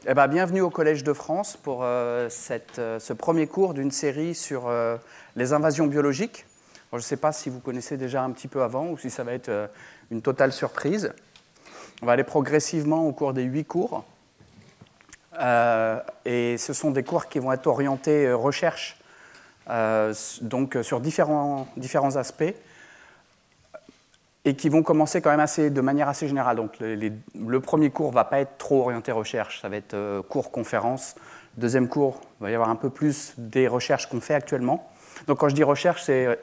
Eh ben, bienvenue au Collège de France pour ce premier cours d'une série sur les invasions biologiques. Bon, je ne sais pas si vous connaissez déjà un petit peu avant ou si ça va être une totale surprise. On va aller progressivement au cours des 8 cours. Et ce sont des cours qui vont être orientés recherche, donc sur différents aspects, et qui vont commencer quand même de manière assez générale. Donc le premier cours ne va pas être trop orienté recherche, ça va être cours-conférence. Le deuxième cours, il va y avoir un peu plus des recherches qu'on fait actuellement. Donc quand je dis recherche, c'est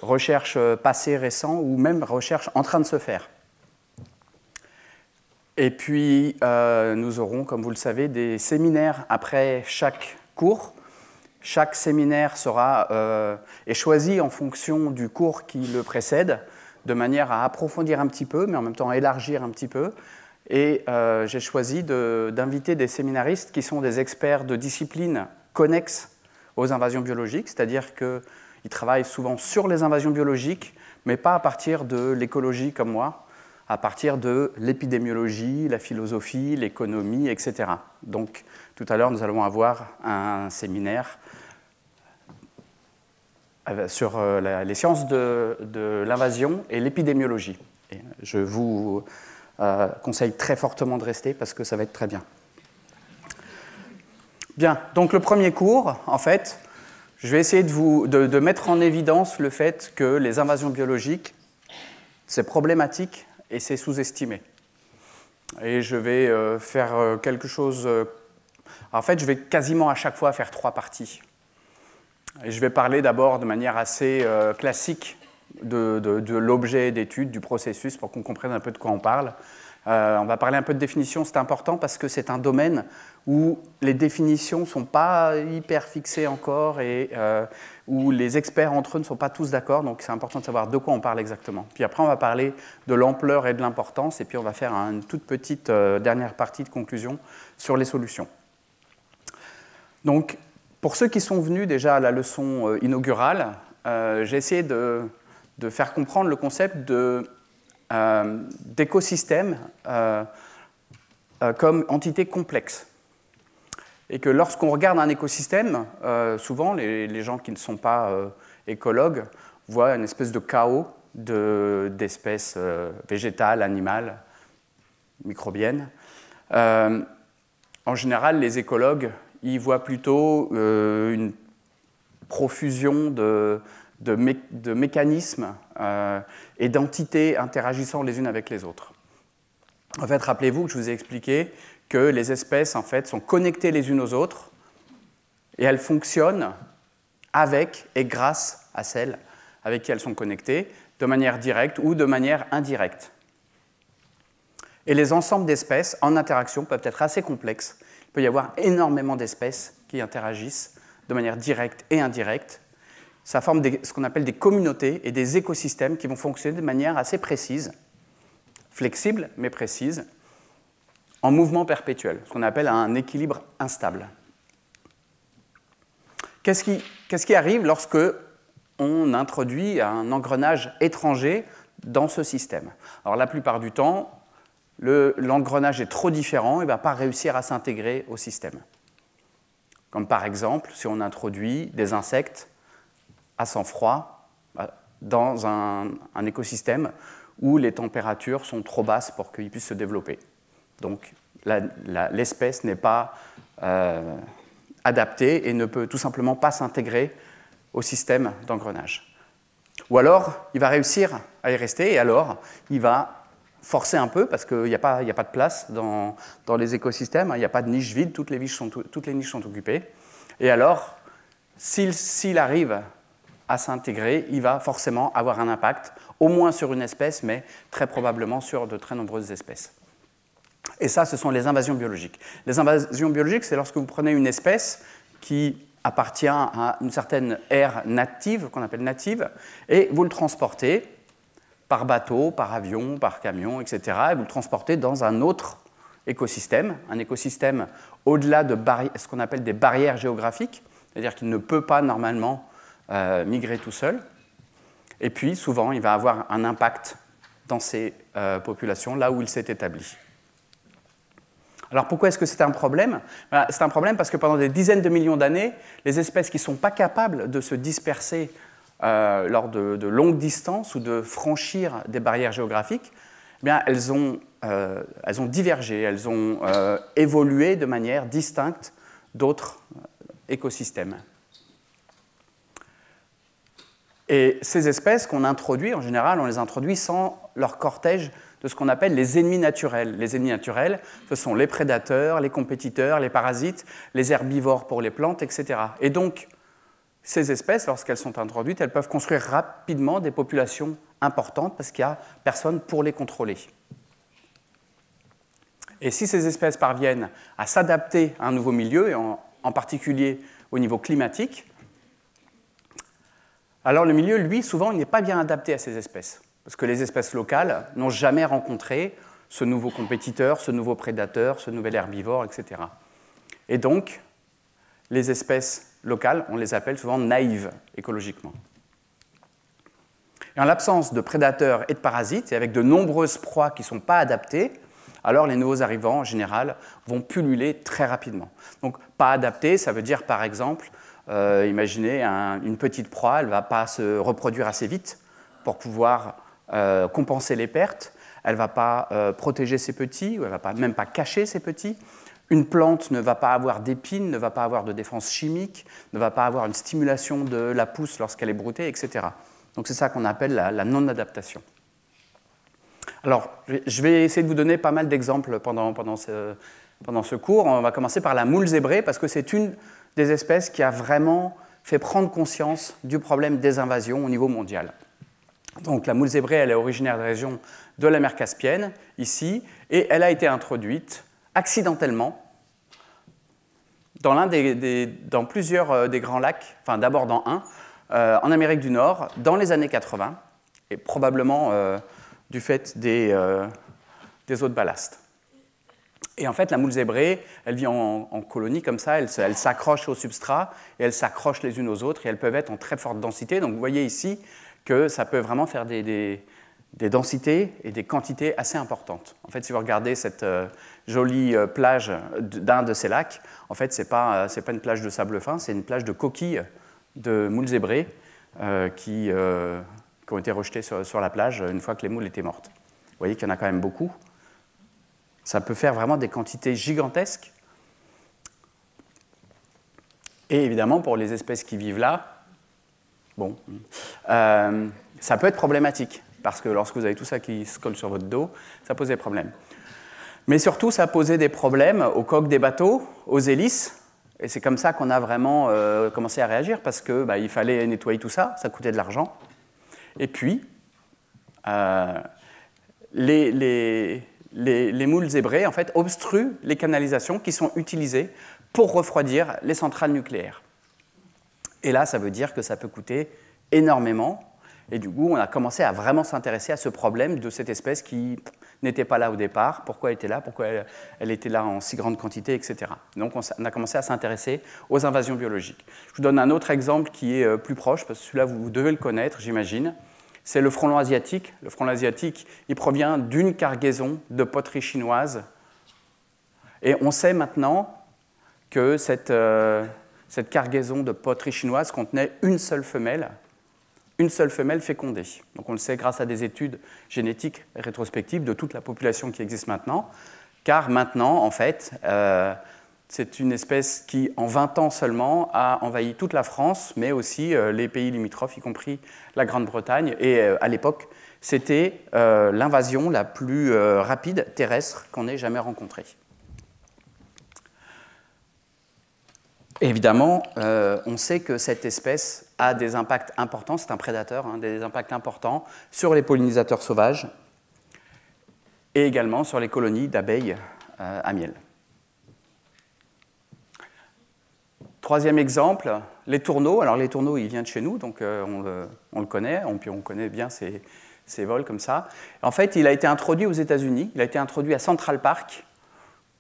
recherche passée, récent, ou même recherche en train de se faire. Et puis, nous aurons, comme vous le savez, des séminaires après chaque cours. Chaque séminaire est choisi en fonction du cours qui le précède, de manière à approfondir un petit peu, mais en même temps à élargir un petit peu. Et j'ai choisi d'inviter des séminaristes qui sont des experts de disciplines connexes aux invasions biologiques, c'est-à-dire qu'ils travaillent souvent sur les invasions biologiques, mais pas à partir de l'écologie comme moi, à partir de l'épidémiologie, la philosophie, l'économie, etc. Donc, tout à l'heure, nous allons avoir un séminaire sur les sciences de l'invasion et l'épidémiologie. Et je vous conseille très fortement de rester parce que ça va être très bien. Bien, donc le premier cours, en fait, je vais essayer de mettre en évidence le fait que les invasions biologiques, c'est problématique et c'est sous-estimé. Et je vais faire quelque chose... en fait, je vais quasiment à chaque fois faire 3 parties. Et je vais parler d'abord de manière assez classique de l'objet d'étude, du processus, pour qu'on comprenne un peu de quoi on parle. On va parler un peu de définition, c'est important parce que c'est un domaine où les définitions ne sont pas hyper fixées encore et où les experts entre eux ne sont pas tous d'accord, donc c'est important de savoir de quoi on parle exactement. Puis après, on va parler de l'ampleur et de l'importance, et puis on va faire une toute petite dernière partie de conclusion sur les solutions. Donc, pour ceux qui sont venus déjà à la leçon inaugurale, j'ai essayé de faire comprendre le concept d'écosystème comme entité complexe. Et que lorsqu'on regarde un écosystème, souvent les gens qui ne sont pas écologues voient une espèce de chaos d'espèces végétales, animales, microbiennes. En général, les écologues ils voient plutôt une profusion de mécanismes et d'entités interagissant les unes avec les autres. En fait, rappelez-vous que je vous ai expliqué que les espèces en fait, sont connectées les unes aux autres et elles fonctionnent avec et grâce à celles avec qui elles sont connectées, de manière directe ou de manière indirecte. Et les ensembles d'espèces en interaction peuvent être assez complexes. Il peut y avoir énormément d'espèces qui interagissent de manière directe et indirecte. Ça forme ce qu'on appelle des communautés et des écosystèmes qui vont fonctionner de manière assez précise, flexible mais précise, en mouvement perpétuel, ce qu'on appelle un équilibre instable. Qu'est-ce qui arrive lorsque on introduit un engrenage étranger dans ce système? Alors la plupart du temps, l'engrenage est trop différent et ne va pas réussir à s'intégrer au système. Comme par exemple, si on introduit des insectes à sang froid dans un écosystème où les températures sont trop basses pour qu'ils puissent se développer. Donc l'espèce n'est pas adaptée et ne peut tout simplement pas s'intégrer au système d'engrenage. Ou alors, il va réussir à y rester et alors, il va forcer un peu parce qu'il n'y a pas de place dans les écosystèmes, il n'y a pas de niche vide, toutes les niches sont occupées. Et alors, s'il arrive à s'intégrer, il va forcément avoir un impact, au moins sur une espèce, mais très probablement sur de très nombreuses espèces. Et ça, ce sont les invasions biologiques. Les invasions biologiques, c'est lorsque vous prenez une espèce qui appartient à une certaine aire native, qu'on appelle native, et vous le transportez par bateau, par avion, par camion, etc. Et vous le transportez dans un autre écosystème, un écosystème au-delà de ce qu'on appelle des barrières géographiques, c'est-à-dire qu'il ne peut pas normalement migrer tout seul. Et puis, souvent, il va avoir un impact dans ces populations, là où il s'est établi. Alors pourquoi est-ce que c'est un problème? C'est un problème parce que pendant des dizaines de millions d'années, les espèces qui ne sont pas capables de se disperser lors de longues distances ou de franchir des barrières géographiques, eh bien, elles ont divergé, elles ont évolué de manière distincte d'autres écosystèmes. Et ces espèces qu'on introduit, en général, on les introduit sans leur cortège de ce qu'on appelle les ennemis naturels. Les ennemis naturels, ce sont les prédateurs, les compétiteurs, les parasites, les herbivores pour les plantes, etc. Et donc, ces espèces, lorsqu'elles sont introduites, elles peuvent construire rapidement des populations importantes parce qu'il n'y a personne pour les contrôler. Et si ces espèces parviennent à s'adapter à un nouveau milieu, et en particulier au niveau climatique, alors le milieu, lui, souvent, il n'est pas bien adapté à ces espèces. Parce que les espèces locales n'ont jamais rencontré ce nouveau compétiteur, ce nouveau prédateur, ce nouvel herbivore, etc. Et donc, les espèces locales, on les appelle souvent naïves écologiquement. Et en l'absence de prédateurs et de parasites, et avec de nombreuses proies qui ne sont pas adaptées, alors les nouveaux arrivants, en général, vont pulluler très rapidement. Donc, pas adapté, ça veut dire, par exemple, imaginez une petite proie, elle ne va pas se reproduire assez vite pour pouvoir compenser les pertes, elle ne va pas protéger ses petits, ou elle ne va même pas cacher ses petits. Une plante ne va pas avoir d'épines, ne va pas avoir de défense chimique, ne va pas avoir une stimulation de la pousse lorsqu'elle est broutée, etc. Donc c'est ça qu'on appelle la non-adaptation. Alors, je vais essayer de vous donner pas mal d'exemples pendant ce cours. On va commencer par la moule zébrée, parce que c'est une des espèces qui a vraiment fait prendre conscience du problème des invasions au niveau mondial. Donc la moule zébrée, elle est originaire de la région de la mer Caspienne, ici, et elle a été introduite accidentellement dans plusieurs des grands lacs, enfin d'abord dans un, en Amérique du Nord, dans les années 80, et probablement du fait des eaux de ballast. Et en fait, la moule zébrée, elle vit en colonie comme ça, elle s'accroche au substrat, et elles s'accrochent les unes aux autres, et elles peuvent être en très forte densité. Donc vous voyez ici que ça peut vraiment faire des densités et des quantités assez importantes. En fait, si vous regardez cette jolie plage d'un de ces lacs, en fait, ce n'est pas une plage de sable fin, c'est une plage de coquilles de moules zébrées qui ont été rejetées sur la plage une fois que les moules étaient mortes. Vous voyez qu'il y en a quand même beaucoup. Ça peut faire vraiment des quantités gigantesques. Et évidemment, pour les espèces qui vivent là, bon, ça peut être problématique, parce que lorsque vous avez tout ça qui se colle sur votre dos, ça pose des problèmes. Mais surtout, ça posait des problèmes aux coques des bateaux, aux hélices, et c'est comme ça qu'on a vraiment commencé à réagir, parce qu'il fallait nettoyer tout ça, ça coûtait de l'argent. Et puis, les moules zébrées, en fait, obstruent les canalisations qui sont utilisées pour refroidir les centrales nucléaires. Et là, ça veut dire que ça peut coûter énormément. Et du coup, on a commencé à vraiment s'intéresser à ce problème de cette espèce qui n'était pas là au départ, pourquoi elle était là, pourquoi elle était là en si grande quantité, etc. Donc, on a commencé à s'intéresser aux invasions biologiques. Je vous donne un autre exemple qui est plus proche, parce que celui-là, vous devez le connaître, j'imagine. C'est le frelon asiatique. Le frelon asiatique, il provient d'une cargaison de poteries chinoises. Et on sait maintenant que cette cargaison de poteries chinoises contenait une seule femelle fécondée. Donc on le sait grâce à des études génétiques rétrospectives de toute la population qui existe maintenant, car maintenant, en fait, c'est une espèce qui, en 20 ans seulement, a envahi toute la France, mais aussi les pays limitrophes, y compris la Grande-Bretagne. Et à l'époque, c'était l'invasion la plus rapide terrestre qu'on ait jamais rencontrée. Et évidemment, on sait que cette espèce a des impacts importants, c'est un prédateur, des impacts importants sur les pollinisateurs sauvages et également sur les colonies d'abeilles à miel. Troisième exemple, les tourneaux. Alors les tourneaux, il vient de chez nous, donc on le connaît, puis on connaît bien ces vols comme ça. En fait, il a été introduit aux États-Unis, il a été introduit à Central Park.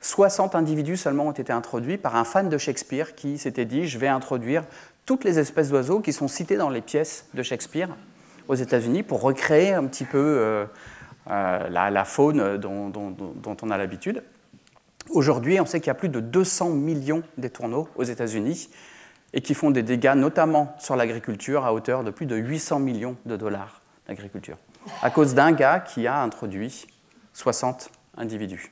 60 individus seulement ont été introduits par un fan de Shakespeare qui s'était dit « je vais introduire toutes les espèces d'oiseaux qui sont citées dans les pièces de Shakespeare aux États-Unis pour recréer un petit peu la faune dont on a l'habitude ». Aujourd'hui, on sait qu'il y a plus de 200 millions d'étourneaux aux États-Unis et qui font des dégâts notamment sur l'agriculture à hauteur de plus de 800 millions de dollars d'agriculture, à cause d'un gars qui a introduit 60 individus.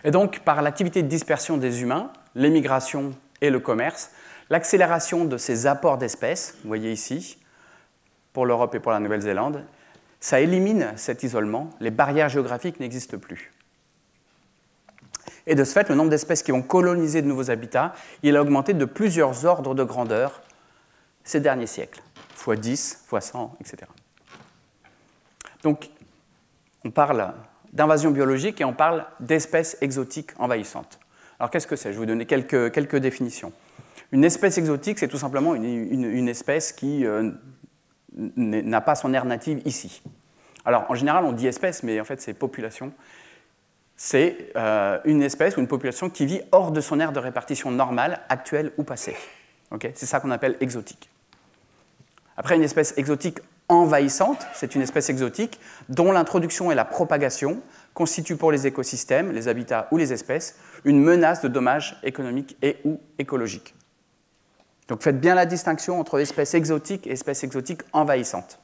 Et donc, par l'activité de dispersion des humains, l'émigration et le commerce, l'accélération de ces apports d'espèces, vous voyez ici, pour l'Europe et pour la Nouvelle-Zélande, ça élimine cet isolement, les barrières géographiques n'existent plus. Et de ce fait, le nombre d'espèces qui ont colonisé de nouveaux habitats, il a augmenté de plusieurs ordres de grandeur ces derniers siècles, fois 10, fois 100, etc. Donc, on parle d'invasion biologique et on parle d'espèces exotiques envahissantes. Alors, qu'est-ce que c'est? Je vais vous donner quelques définitions. Une espèce exotique, c'est tout simplement une espèce qui n'a pas son aire native ici. Alors, en général, on dit espèce, mais en fait, c'est population. C'est une espèce ou une population qui vit hors de son aire de répartition normale, actuelle ou passée. Okay? C'est ça qu'on appelle exotique. Après, une espèce exotique envahissante, c'est une espèce exotique dont l'introduction et la propagation constituent pour les écosystèmes, les habitats ou les espèces, une menace de dommages économiques et ou écologiques. Donc faites bien la distinction entre espèces exotiques et espèces exotiques envahissantes.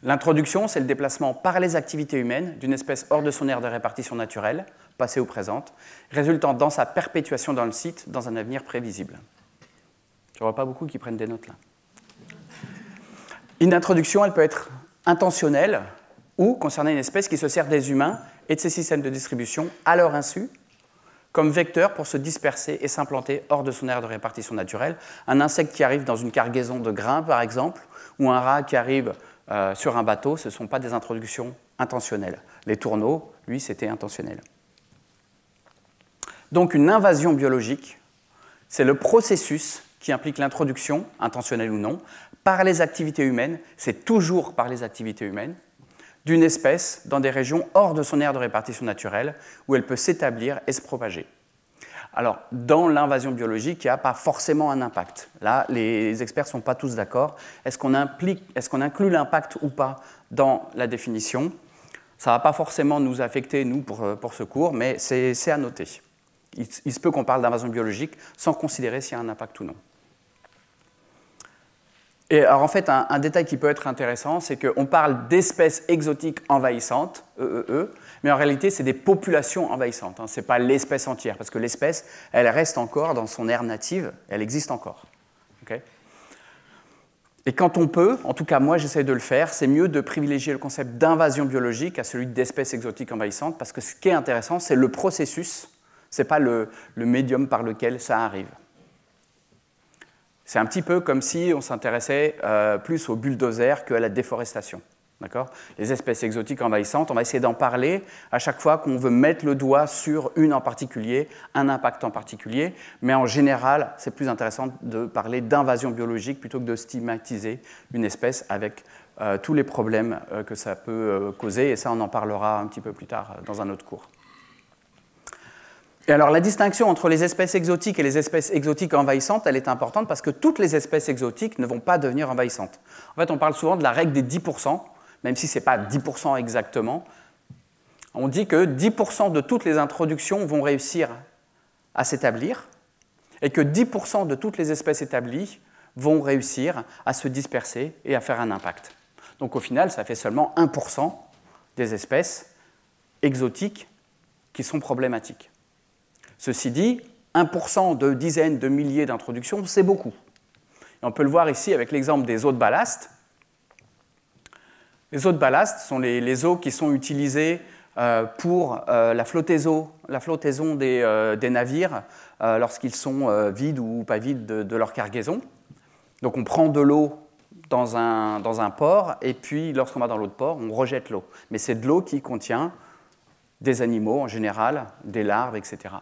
L'introduction, c'est le déplacement par les activités humaines d'une espèce hors de son aire de répartition naturelle, passée ou présente, résultant dans sa perpétuation dans le site dans un avenir prévisible. Je ne vois pas beaucoup qui prennent des notes là. Une introduction, elle peut être intentionnelle ou concerner une espèce qui se sert des humains et de ses systèmes de distribution à leur insu, comme vecteur pour se disperser et s'implanter hors de son aire de répartition naturelle. Un insecte qui arrive dans une cargaison de grains, par exemple, ou un rat qui arrive sur un bateau, ce ne sont pas des introductions intentionnelles. Les tourneaux, lui, c'était intentionnel. Donc une invasion biologique, c'est le processus qui implique l'introduction, intentionnelle ou non, par les activités humaines, c'est toujours par les activités humaines, d'une espèce dans des régions hors de son aire de répartition naturelle, où elle peut s'établir et se propager. Alors, dans l'invasion biologique, il n'y a pas forcément un impact. Là, les experts ne sont pas tous d'accord. Est-ce qu'on inclut l'impact ou pas dans la définition? Ça ne va pas forcément nous affecter, nous, pour ce cours, mais c'est à noter. Il se peut qu'on parle d'invasion biologique sans considérer s'il y a un impact ou non. Et alors, en fait, un détail qui peut être intéressant, c'est qu'on parle d'espèces exotiques envahissantes, mais en réalité, c'est des populations envahissantes. Ce n'est pas l'espèce entière, parce que l'espèce, elle reste encore dans son aire native, elle existe encore. Okay? Et quand on peut, en tout cas moi j'essaie de le faire, c'est mieux de privilégier le concept d'invasion biologique à celui d'espèces exotiques envahissantes, parce que ce qui est intéressant, c'est le processus, ce n'est pas le médium par lequel ça arrive. C'est un petit peu comme si on s'intéressait plus au bulldozer qu'à la déforestation. Les espèces exotiques envahissantes, on va essayer d'en parler à chaque fois qu'on veut mettre le doigt sur une en particulier, un impact en particulier, mais en général, c'est plus intéressant de parler d'invasion biologique plutôt que de stigmatiser une espèce avec tous les problèmes que ça peut causer, et ça on en parlera un petit peu plus tard dans un autre cours. Et alors la distinction entre les espèces exotiques et les espèces exotiques envahissantes, elle est importante parce que toutes les espèces exotiques ne vont pas devenir envahissantes. En fait, on parle souvent de la règle des 10%, même si ce n'est pas 10% exactement. On dit que 10% de toutes les introductions vont réussir à s'établir et que 10% de toutes les espèces établies vont réussir à se disperser et à faire un impact. Donc au final, ça fait seulement 1% des espèces exotiques qui sont problématiques. Ceci dit, 1% de dizaines de milliers d'introductions, c'est beaucoup. Et on peut le voir ici avec l'exemple des eaux de ballast. Les eaux de ballast sont les eaux qui sont utilisées pour la flottaison des navires lorsqu'ils sont vides ou pas vides de leur cargaison. Donc on prend de l'eau dans un port et puis lorsqu'on va dans l'autre port, on rejette l'eau. Mais c'est de l'eau qui contient des animaux en général, des larves, etc.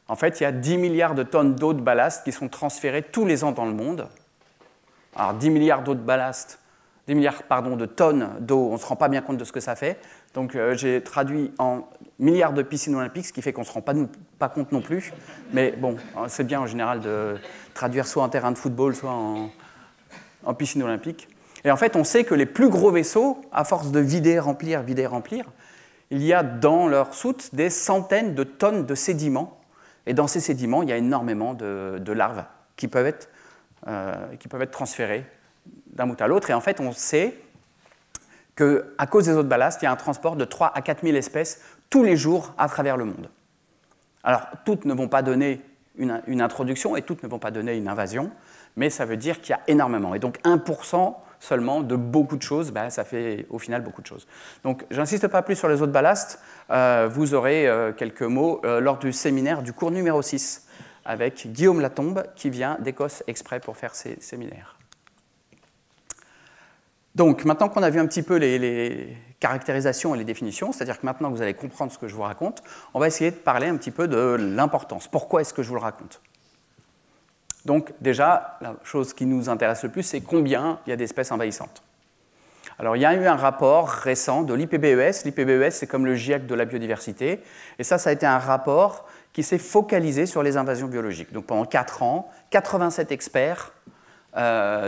En fait, il y a 10 milliards de tonnes d'eau de ballast qui sont transférées tous les ans dans le monde. Alors 10 milliards d'eau de ballast, 10 milliards de tonnes d'eau, on ne se rend pas bien compte de ce que ça fait. Donc j'ai traduit en milliards de piscines olympiques, ce qui fait qu'on ne se rend pas compte non plus. Mais bon, c'est bien en général de traduire soit en terrain de football, soit en piscine olympique. Et en fait, on sait que les plus gros vaisseaux, à force de vider, remplir, il y a dans leur soute des centaines de tonnes de sédiments. Et dans ces sédiments, il y a énormément de larves qui peuvent être transférées d'un bout à l'autre. Et en fait, on sait qu'à cause des eaux de ballast, il y a un transport de 3 à 4 000 espèces tous les jours à travers le monde. Alors, toutes ne vont pas donner une introduction et toutes ne vont pas donner une invasion, mais ça veut dire qu'il y a énormément. Et donc 1% seulement de beaucoup de choses, ça fait au final beaucoup de choses. Donc je n'insiste pas plus sur les eaux de ballast, vous aurez quelques mots lors du séminaire du cours numéro 6 avec Guillaume Latombe qui vient d'Écosse exprès pour faire ces séminaires. Donc maintenant qu'on a vu un petit peu les caractérisations et les définitions, c'est-à-dire que maintenant que vous allez comprendre ce que je vous raconte, on va essayer de parler un petit peu de l'importance. Pourquoi est-ce que je vous le raconte ? Donc déjà, la chose qui nous intéresse le plus, c'est combien il y a d'espèces envahissantes. Alors il y a eu un rapport récent de l'IPBES. L'IPBES, c'est comme le GIEC de la biodiversité. Et ça a été un rapport qui s'est focalisé sur les invasions biologiques. Donc pendant 4 ans, 87 experts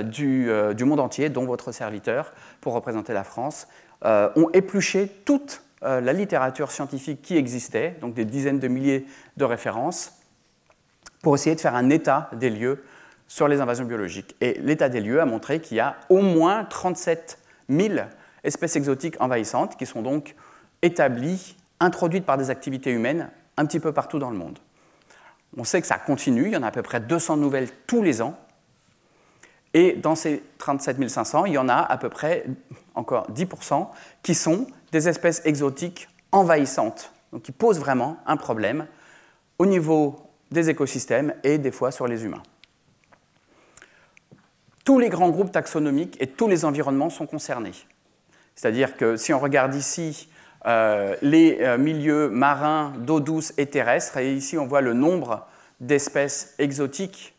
du monde entier, dont votre serviteur, pour représenter la France, ont épluché toute la littérature scientifique qui existait, donc des dizaines de milliers de références, pour essayer de faire un état des lieux sur les invasions biologiques. Et l'état des lieux a montré qu'il y a au moins 37 000 espèces exotiques envahissantes qui sont donc établies, introduites par des activités humaines un petit peu partout dans le monde. On sait que ça continue, il y en a à peu près 200 nouvelles tous les ans. Et dans ces 37 500, il y en a à peu près encore 10% qui sont des espèces exotiques envahissantes, donc qui posent vraiment un problème au niveau des écosystèmes et des fois sur les humains. Tous les grands groupes taxonomiques et tous les environnements sont concernés. C'est-à-dire que si on regarde ici les milieux marins, d'eau douce et terrestres, et ici on voit le nombre d'espèces exotiques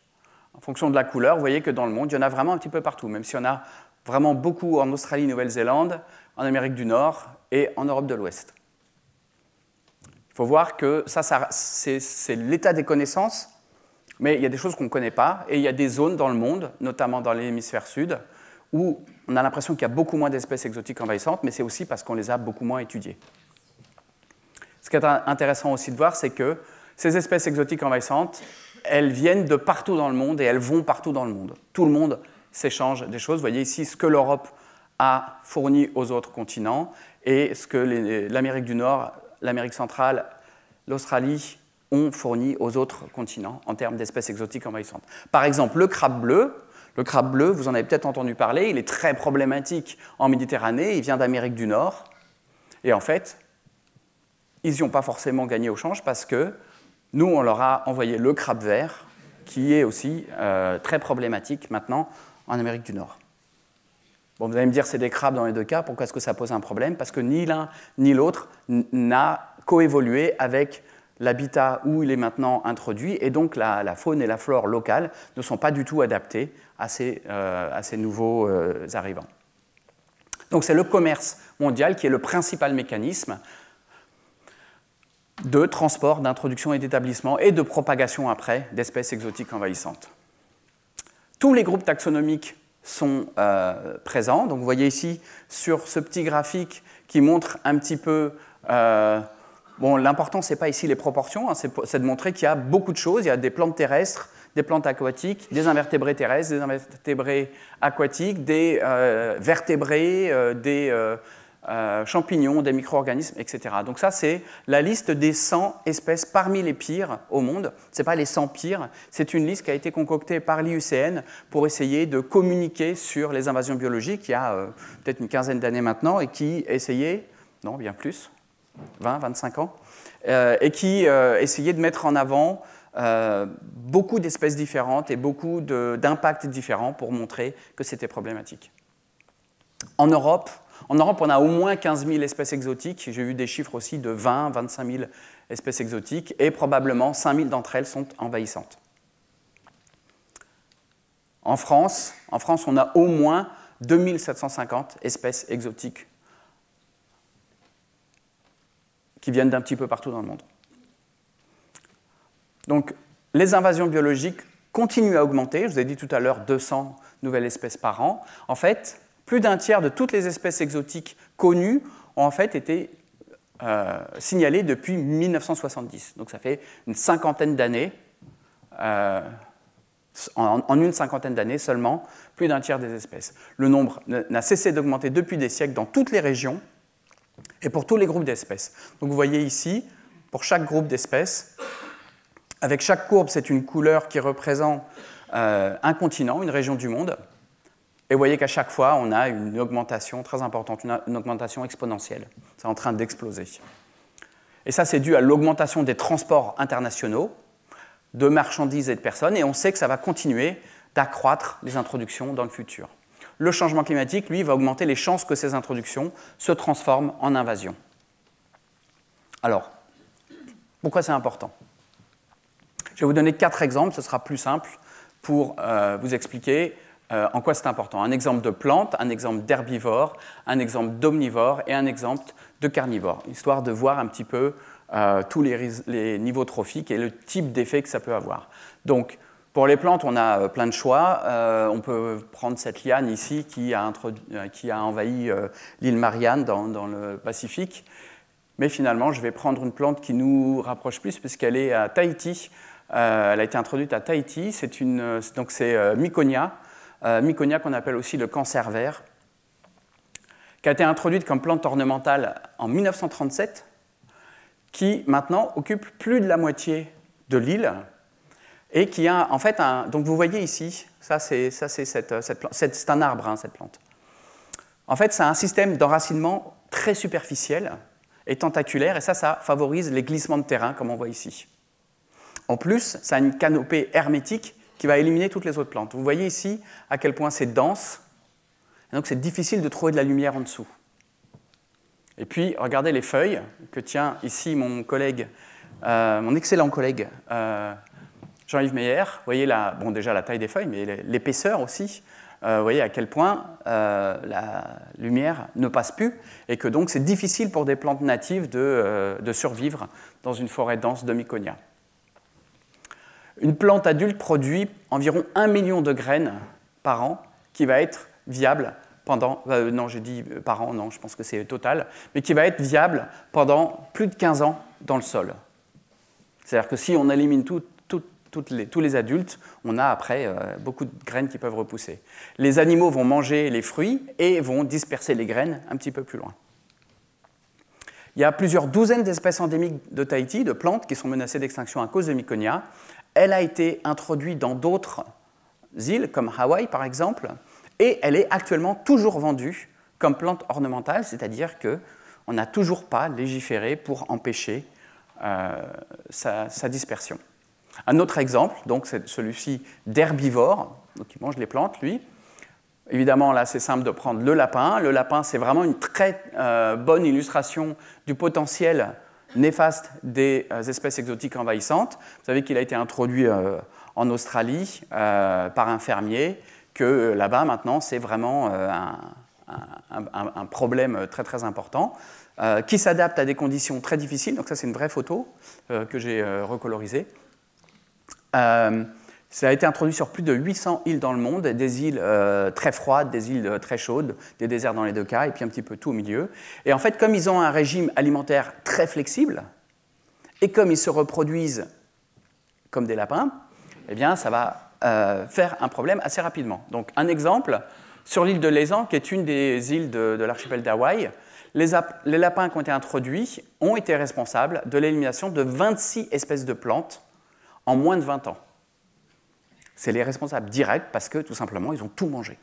en fonction de la couleur, vous voyez que dans le monde, il y en a vraiment un petit peu partout, même s'il y en a vraiment beaucoup en Australie, Nouvelle-Zélande, en Amérique du Nord et en Europe de l'Ouest. Il faut voir que ça c'est l'état des connaissances, mais il y a des choses qu'on ne connaît pas, et il y a des zones dans le monde, notamment dans l'hémisphère sud, où on a l'impression qu'il y a beaucoup moins d'espèces exotiques envahissantes, mais c'est aussi parce qu'on les a beaucoup moins étudiées. Ce qui est intéressant aussi de voir, c'est que ces espèces exotiques envahissantes, elles viennent de partout dans le monde et elles vont partout dans le monde. Tout le monde s'échange des choses. Vous voyez ici ce que l'Europe a fourni aux autres continents et ce que l'Amérique du Nord, l'Amérique centrale, l'Australie ont fourni aux autres continents en termes d'espèces exotiques envahissantes. Par exemple, le crabe bleu, vous en avez peut-être entendu parler, il est très problématique en Méditerranée, il vient d'Amérique du Nord. Et en fait, ils n'y ont pas forcément gagné au change parce que nous, on leur a envoyé le crabe vert, qui est aussi très problématique maintenant en Amérique du Nord. Bon, vous allez me dire, c'est des crabes dans les deux cas, pourquoi est-ce que ça pose un problème? Parce que ni l'un ni l'autre n'a coévolué avec l'habitat où il est maintenant introduit, et donc la faune et la flore locales ne sont pas du tout adaptées à ces nouveaux arrivants. Donc c'est le commerce mondial qui est le principal mécanisme de transport, d'introduction et d'établissement et de propagation après d'espèces exotiques envahissantes. Tous les groupes taxonomiques sont présents. Donc vous voyez ici sur ce petit graphique qui montre un petit peu... l'important, ce n'est pas ici les proportions, hein, c'est de montrer qu'il y a beaucoup de choses. Il y a des plantes terrestres, des plantes aquatiques, des invertébrés terrestres, des invertébrés aquatiques, des vertébrés, des champignons, des micro-organismes, etc. Donc ça, c'est la liste des 100 espèces parmi les pires au monde. Ce n'est pas les 100 pires, c'est une liste qui a été concoctée par l'IUCN pour essayer de communiquer sur les invasions biologiques il y a peut-être une quinzaine d'années maintenant et qui essayait, non, bien plus, 20, 25 ans, et qui essayait de mettre en avant beaucoup d'espèces différentes et beaucoup d'impacts différents pour montrer que c'était problématique. En Europe, on a au moins 15 000 espèces exotiques. J'ai vu des chiffres aussi de 20 25 000 espèces exotiques, et probablement 5 000 d'entre elles sont envahissantes. En France, on a au moins 2 750 espèces exotiques qui viennent d'un petit peu partout dans le monde. Donc, les invasions biologiques continuent à augmenter. Je vous ai dit tout à l'heure 200 nouvelles espèces par an. En fait, plus d'un tiers de toutes les espèces exotiques connues ont en fait été signalés depuis 1970. Donc ça fait une cinquantaine d'années, en une cinquantaine d'années seulement, plus d'un tiers des espèces. Le nombre n'a cessé d'augmenter depuis des siècles dans toutes les régions et pour tous les groupes d'espèces. Donc vous voyez ici, pour chaque groupe d'espèces, avec chaque courbe, c'est une couleur qui représente un continent, une région du monde. Et vous voyez qu'à chaque fois, on a une augmentation très importante, une augmentation exponentielle. C'est en train d'exploser. Et ça, c'est dû à l'augmentation des transports internationaux de marchandises et de personnes, et on sait que ça va continuer d'accroître les introductions dans le futur. Le changement climatique, lui, va augmenter les chances que ces introductions se transforment en invasions. Alors, pourquoi c'est important? Je vais vous donner 4 exemples, ce sera plus simple pour vous expliquer en quoi c'est important. Un exemple de plante, un exemple d'herbivore, un exemple d'omnivore et un exemple de carnivore, histoire de voir un petit peu tous les niveaux trophiques et le type d'effet que ça peut avoir. Donc, pour les plantes, on a plein de choix. On peut prendre cette liane ici qui a envahi l'île Marianne dans le Pacifique. Mais finalement, je vais prendre une plante qui nous rapproche plus puisqu'elle est à Tahiti. Elle a été introduite à Tahiti. C'est Miconia. Miconia qu'on appelle aussi le cancer vert, qui a été introduite comme plante ornementale en 1937, qui maintenant occupe plus de la moitié de l'île et qui a en fait donc vous voyez ici, ça c'est cette plante, c'est un arbre, hein, cette plante. En fait, c'est un système d'enracinement très superficiel et tentaculaire, et ça favorise les glissements de terrain, comme on voit ici. En plus, ça a une canopée hermétique qui va éliminer toutes les autres plantes. Vous voyez ici à quel point c'est dense, et donc c'est difficile de trouver de la lumière en dessous. Et puis, regardez les feuilles que tient ici mon excellent collègue Jean-Yves Meyer. Vous voyez déjà la taille des feuilles, mais l'épaisseur aussi. Vous voyez à quel point la lumière ne passe plus et que donc c'est difficile pour des plantes natives de survivre dans une forêt dense de Miconia. Une plante adulte produit environ 1 million de graines par an qui va être viable pendant, non j'ai dit par an, non je pense que c'est total, mais qui va être viable pendant plus de 15 ans dans le sol. C'est-à-dire que si on élimine tous les adultes, on a après beaucoup de graines qui peuvent repousser. Les animaux vont manger les fruits et vont disperser les graines un petit peu plus loin. Il y a plusieurs douzaines d'espèces endémiques de Tahiti, de plantes qui sont menacées d'extinction à cause de Miconia. Elle a été introduite dans d'autres îles, comme Hawaï par exemple, et elle est actuellement toujours vendue comme plante ornementale, c'est-à-dire qu'on n'a toujours pas légiféré pour empêcher sa dispersion. Un autre exemple, donc c'est celui-ci d'herbivore, donc il mange les plantes, lui. Évidemment, là, c'est simple de prendre le lapin. Le lapin, c'est vraiment une très bonne illustration du potentiel néfaste des espèces exotiques envahissantes. Vous savez qu'il a été introduit en Australie par un fermier, que là-bas, maintenant, c'est vraiment un problème très, très important, qui s'adapte à des conditions très difficiles. Donc ça, c'est une vraie photo que j'ai recolorisée. Ça a été introduit sur plus de 800 îles dans le monde, des îles très froides, des îles très chaudes, des déserts dans les deux cas, et puis un petit peu tout au milieu. Et en fait, comme ils ont un régime alimentaire très flexible, et comme ils se reproduisent comme des lapins, eh bien, ça va faire un problème assez rapidement. Donc, un exemple, sur l'île de Laysan, qui est une des îles de l'archipel d'Hawaï, les lapins qui ont été introduits ont été responsables de l'élimination de 26 espèces de plantes en moins de 20 ans. C'est les responsables directs parce que, tout simplement, ils ont tout mangé.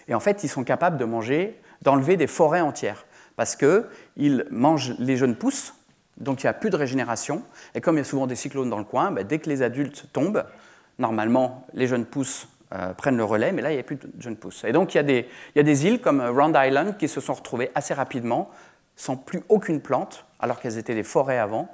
Et en fait, ils sont capables d'enlever des forêts entières parce qu'ils mangent les jeunes pousses, donc il n'y a plus de régénération. Et comme il y a souvent des cyclones dans le coin, dès que les adultes tombent, normalement, les jeunes pousses prennent le relais, mais là, il n'y a plus de jeunes pousses. Et donc, il y a des îles comme Round Island qui se sont retrouvées assez rapidement sans plus aucune plante, alors qu'elles étaient des forêts avant.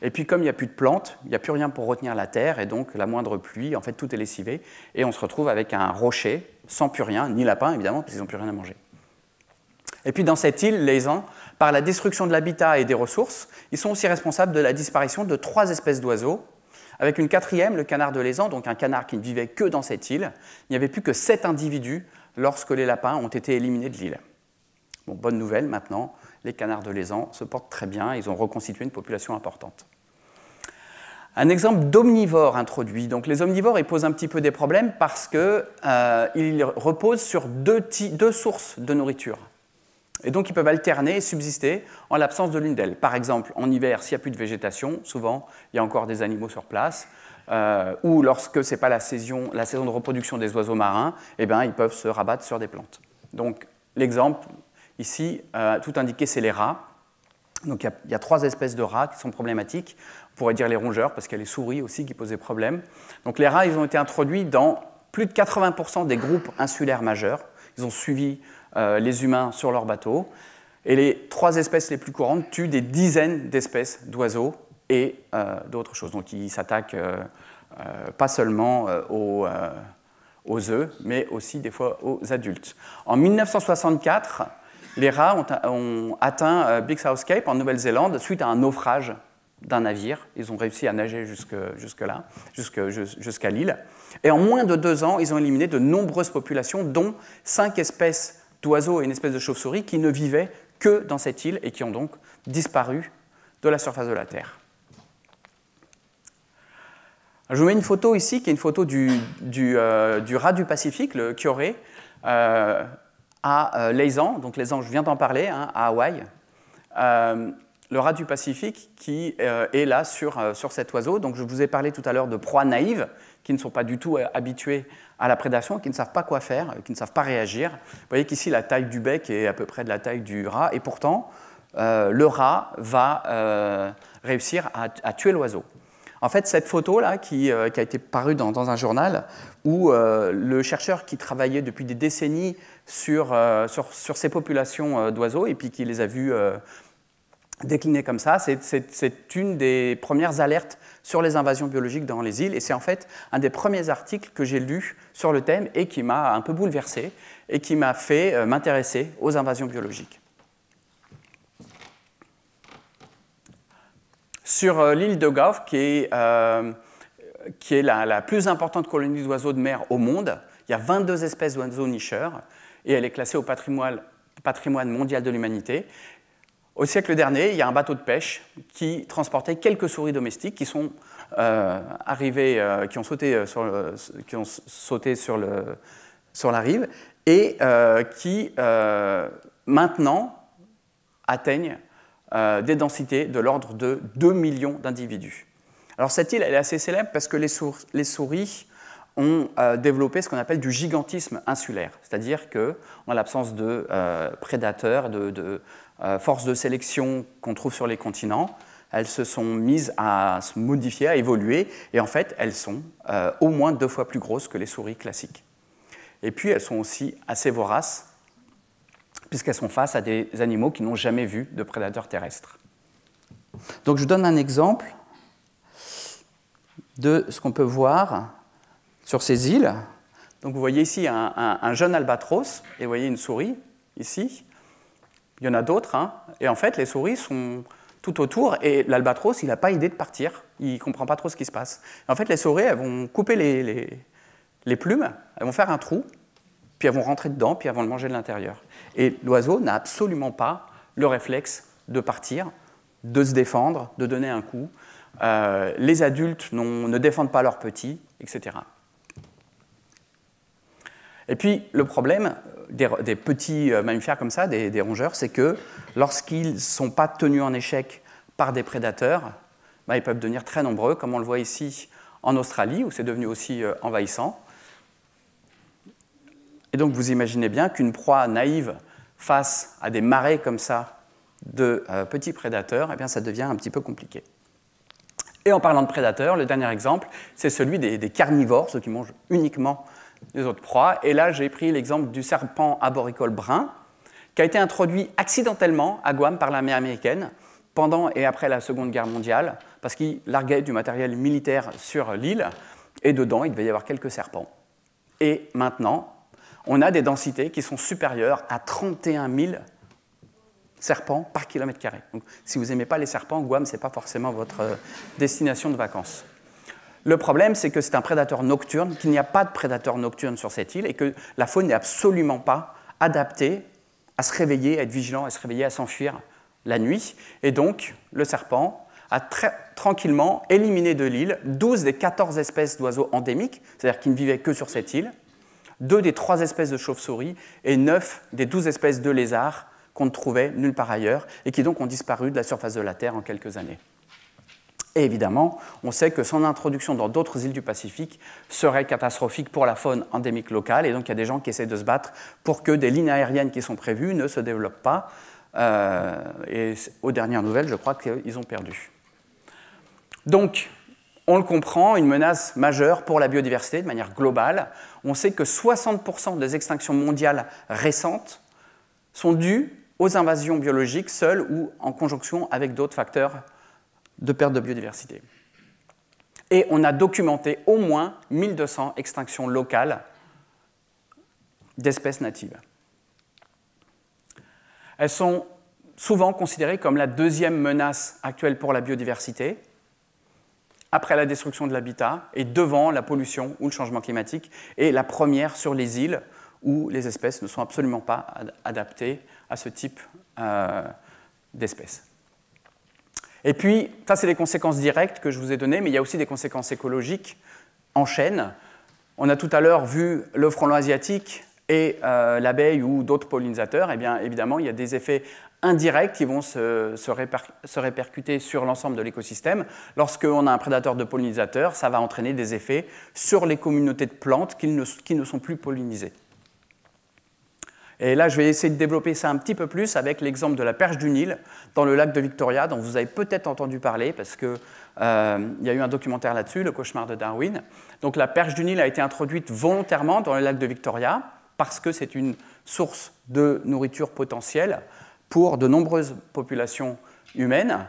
Et puis, comme il n'y a plus de plantes, il n'y a plus rien pour retenir la terre, et donc la moindre pluie, en fait, tout est lessivé, et on se retrouve avec un rocher, sans plus rien, ni lapin, évidemment, parce qu'ils n'ont plus rien à manger. Et puis, dans cette île, Laysan, par la destruction de l'habitat et des ressources, ils sont aussi responsables de la disparition de 3 espèces d'oiseaux, avec une 4e, le canard de Laysan, donc un canard qui ne vivait que dans cette île. Il n'y avait plus que 7 individus lorsque les lapins ont été éliminés de l'île. Bon, bonne nouvelle, maintenant, les canards de Lézan se portent très bien, ils ont reconstitué une population importante. Un exemple d'omnivore introduit. Donc les omnivores, ils posent un petit peu des problèmes parce qu'ils reposent sur deux sources de nourriture. Et donc ils peuvent alterner et subsister en l'absence de l'une d'elles. Par exemple, en hiver, s'il n'y a plus de végétation, souvent il y a encore des animaux sur place, ou lorsque ce n'est pas la saison de reproduction des oiseaux marins, eh bien, ils peuvent se rabattre sur des plantes. Donc l'exemple ici, tout indiqué, c'est les rats. Donc il y a 3 espèces de rats qui sont problématiques. On pourrait dire les rongeurs, parce qu'il y a les souris aussi qui posent des problèmes. Donc les rats, ils ont été introduits dans plus de 80% des groupes insulaires majeurs. Ils ont suivi les humains sur leurs bateaux. Et les 3 espèces les plus courantes tuent des dizaines d'espèces d'oiseaux et d'autres choses. Donc ils s'attaquent pas seulement aux œufs, mais aussi des fois aux adultes. En 1964, les rats ont atteint Big South Cape en Nouvelle-Zélande suite à un naufrage d'un navire. Ils ont réussi à nager jusqu'à l'île. Et en moins de 2 ans, ils ont éliminé de nombreuses populations, dont 5 espèces d'oiseaux et une espèce de chauve-souris qui ne vivaient que dans cette île et qui ont donc disparu de la surface de la Terre. Je vous mets une photo ici, qui est une photo du rat du Pacifique, le Kioré, à Laysan. Donc Laysan, je viens d'en parler, hein, à Hawaï. Le rat du Pacifique qui est là sur cet oiseau. Donc je vous ai parlé tout à l'heure de proies naïves qui ne sont pas du tout habituées à la prédation, qui ne savent pas quoi faire, qui ne savent pas réagir. Vous voyez qu'ici, la taille du bec est à peu près de la taille du rat, et pourtant, le rat va réussir à tuer l'oiseau. En fait, cette photo-là, qui a été parue dans un journal, où le chercheur qui travaillait depuis des décennies sur ces populations d'oiseaux, et puis qui les a vus décliner comme ça, c'est une des premières alertes sur les invasions biologiques dans les îles, et c'est en fait un des premiers articles que j'ai lu sur le thème et qui m'a un peu bouleversé, et qui m'a fait m'intéresser aux invasions biologiques. Sur l'île de Gough, qui est la plus importante colonie d'oiseaux de mer au monde, il y a 22 espèces d'oiseaux nicheurs, et elle est classée au patrimoine mondial de l'humanité. Au siècle dernier, il y a un bateau de pêche qui transportait quelques souris domestiques qui sont arrivées, qui ont sauté sur la rive, et qui maintenant atteignent des densités de l'ordre de 2 millions d'individus. Alors cette île, elle est assez célèbre parce que les souris ont développé ce qu'on appelle du gigantisme insulaire, c'est-à-dire qu'en l'absence de prédateurs, de forces de sélection qu'on trouve sur les continents, elles se sont mises à se modifier, à évoluer, et en fait, elles sont au moins 2 fois plus grosses que les souris classiques. Et puis, elles sont aussi assez voraces, puisqu'elles sont face à des animaux qui n'ont jamais vu de prédateurs terrestres. Donc, je donne un exemple de ce qu'on peut voir sur ces îles. Donc, vous voyez ici un jeune albatros, et vous voyez une souris, ici. Il y en a d'autres, hein, et en fait, les souris sont tout autour, et l'albatros, il n'a pas idée de partir, il ne comprend pas trop ce qui se passe. En fait, les souris, elles vont couper les plumes, elles vont faire un trou, puis elles vont rentrer dedans, puis elles vont le manger de l'intérieur. Et l'oiseau n'a absolument pas le réflexe de partir, de se défendre, de donner un coup. Les adultes ne défendent pas leurs petits, etc. Et puis, le problème des petits mammifères comme ça, des rongeurs, c'est que lorsqu'ils ne sont pas tenus en échec par des prédateurs, ils peuvent devenir très nombreux, comme on le voit ici en Australie, où c'est devenu aussi envahissant. Et donc, vous imaginez bien qu'une proie naïve face à des marées comme ça de petits prédateurs, eh bien, ça devient un petit peu compliqué. Et en parlant de prédateurs, le dernier exemple, c'est celui des carnivores, ceux qui mangent uniquement les autres proies. Et là, j'ai pris l'exemple du serpent arboricole brun, qui a été introduit accidentellement à Guam par l'armée américaine pendant et après la Seconde Guerre mondiale, parce qu'il larguait du matériel militaire sur l'île, et dedans, il devait y avoir quelques serpents. Et maintenant, on a des densités qui sont supérieures à 31 000 serpents par kilomètre carré. Donc, si vous n'aimez pas les serpents, Guam, ce n'est pas forcément votre destination de vacances. Le problème, c'est que c'est un prédateur nocturne, qu'il n'y a pas de prédateur nocturne sur cette île, et que la faune n'est absolument pas adaptée à se réveiller, à être vigilant, à se réveiller, à s'enfuir la nuit, et donc le serpent a tranquillement éliminé de l'île 12 des 14 espèces d'oiseaux endémiques, c'est-à-dire qui ne vivaient que sur cette île, 2 des 3 espèces de chauves-souris et 9 des 12 espèces de lézards qu'on ne trouvait nulle part ailleurs et qui donc ont disparu de la surface de la Terre en quelques années. Et évidemment, on sait que son introduction dans d'autres îles du Pacifique serait catastrophique pour la faune endémique locale, et donc il y a des gens qui essaient de se battre pour que des lignes aériennes qui sont prévues ne se développent pas. Et aux dernières nouvelles, je crois qu'ils ont perdu. Donc, on le comprend, une menace majeure pour la biodiversité de manière globale. On sait que 60% des extinctions mondiales récentes sont dues aux invasions biologiques seules ou en conjonction avec d'autres facteurs de perte de biodiversité. Et on a documenté au moins 1200 extinctions locales d'espèces natives. Elles sont souvent considérées comme la deuxième menace actuelle pour la biodiversité, après la destruction de l'habitat et devant la pollution ou le changement climatique, et la première sur les îles où les espèces ne sont absolument pas adaptées à ce type d'espèces. Et puis, ça, c'est les conséquences directes que je vous ai données, mais il y a aussi des conséquences écologiques en chaîne. On a tout à l'heure vu le frelon asiatique et l'abeille ou d'autres pollinisateurs. Eh bien, évidemment, il y a des effets indirects qui vont se répercuter sur l'ensemble de l'écosystème. Lorsqu'on a un prédateur de pollinisateurs, ça va entraîner des effets sur les communautés de plantes qui ne sont plus pollinisées. Et là, je vais essayer de développer ça un petit peu plus avec l'exemple de la perche du Nil dans le lac de Victoria, dont vous avez peut-être entendu parler, parce qu'il y a eu un documentaire là-dessus, Le cauchemar de Darwin. Donc la perche du Nil a été introduite volontairement dans le lac de Victoria, parce que c'est une source de nourriture potentielle pour de nombreuses populations humaines.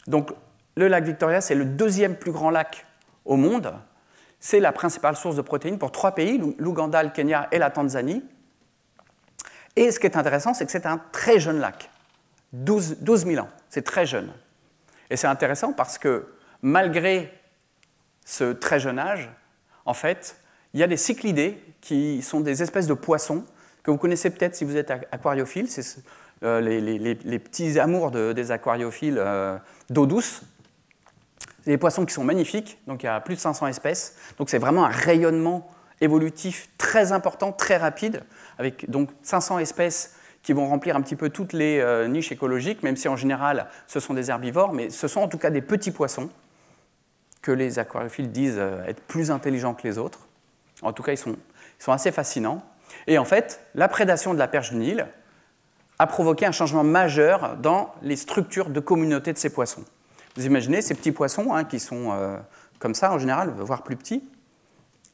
Donc le lac Victoria, c'est le deuxième plus grand lac au monde. C'est la principale source de protéines pour 3 pays, l'Ouganda, le Kenya et la Tanzanie. Et ce qui est intéressant, c'est que c'est un très jeune lac, 12 000 ans, c'est très jeune. Et c'est intéressant parce que malgré ce très jeune âge, en fait, il y a des cyclidés qui sont des espèces de poissons que vous connaissez peut-être si vous êtes aquariophile, c'est les petits amours des aquariophiles d'eau douce. C'est des poissons qui sont magnifiques, donc il y a plus de 500 espèces, donc c'est vraiment un rayonnement évolutif très important, très rapide, avec donc 500 espèces qui vont remplir un petit peu toutes les niches écologiques, même si en général ce sont des herbivores, mais ce sont en tout cas des petits poissons que les aquariophiles disent être plus intelligents que les autres. En tout cas, ils sont assez fascinants. Et en fait, la prédation de la perche du Nil a provoqué un changement majeur dans les structures de communauté de ces poissons. Vous imaginez ces petits poissons qui sont comme ça en général, voire plus petits,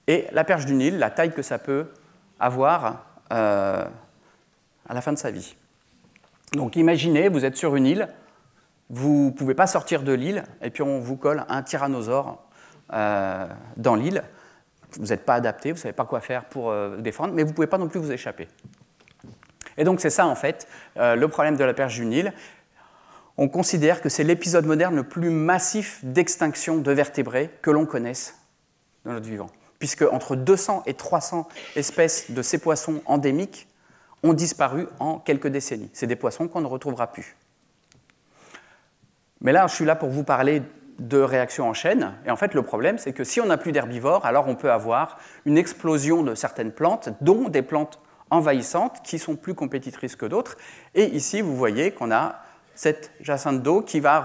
et la perche du Nil, la taille que ça peut avoir à la fin de sa vie. Donc imaginez, vous êtes sur une île, vous ne pouvez pas sortir de l'île, et puis on vous colle un tyrannosaure dans l'île. Vous n'êtes pas adapté, vous ne savez pas quoi faire pour vous défendre, mais vous ne pouvez pas non plus vous échapper. Et donc c'est ça en fait, le problème de la perche du Nil. On considère que c'est l'épisode moderne le plus massif d'extinction de vertébrés que l'on connaisse dans notre vivant, puisque entre 200 et 300 espèces de ces poissons endémiques ont disparu en quelques décennies. C'est des poissons qu'on ne retrouvera plus. Mais là, je suis là pour vous parler de réactions en chaîne. Et en fait, le problème, c'est que si on n'a plus d'herbivores, alors on peut avoir une explosion de certaines plantes, dont des plantes envahissantes qui sont plus compétitrices que d'autres. Et ici, vous voyez qu'on a cette jacinthe d'eau qui va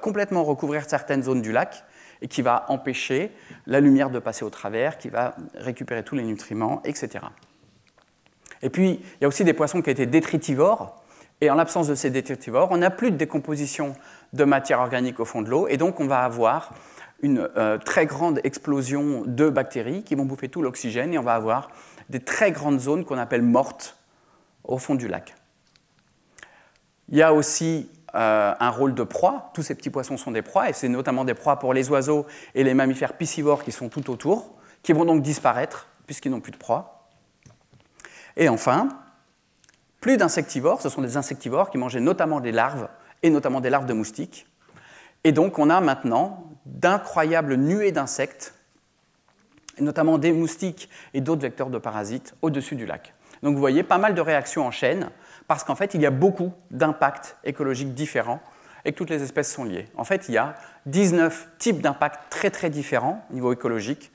complètement recouvrir certaines zones du lac et qui va empêcher la lumière de passer au travers, qui va récupérer tous les nutriments, etc. Et puis, il y a aussi des poissons qui étaient détritivores, et en l'absence de ces détritivores, on n'a plus de décomposition de matière organique au fond de l'eau, et donc on va avoir une très grande explosion de bactéries qui vont bouffer tout l'oxygène, et on va avoir des très grandes zones qu'on appelle mortes au fond du lac. Il y a aussi un rôle de proie. Tous ces petits poissons sont des proies, et c'est notamment des proies pour les oiseaux et les mammifères piscivores qui sont tout autour, qui vont donc disparaître puisqu'ils n'ont plus de proie. Et enfin, plus d'insectivores, ce sont des insectivores qui mangeaient notamment des larves, et notamment des larves de moustiques. Et donc on a maintenant d'incroyables nuées d'insectes, et notamment des moustiques et d'autres vecteurs de parasites au-dessus du lac. Donc vous voyez pas mal de réactions en chaîne, parce qu'en fait, il y a beaucoup d'impacts écologiques différents et que toutes les espèces sont liées. En fait, il y a 19 types d'impacts très très différents au niveau écologique.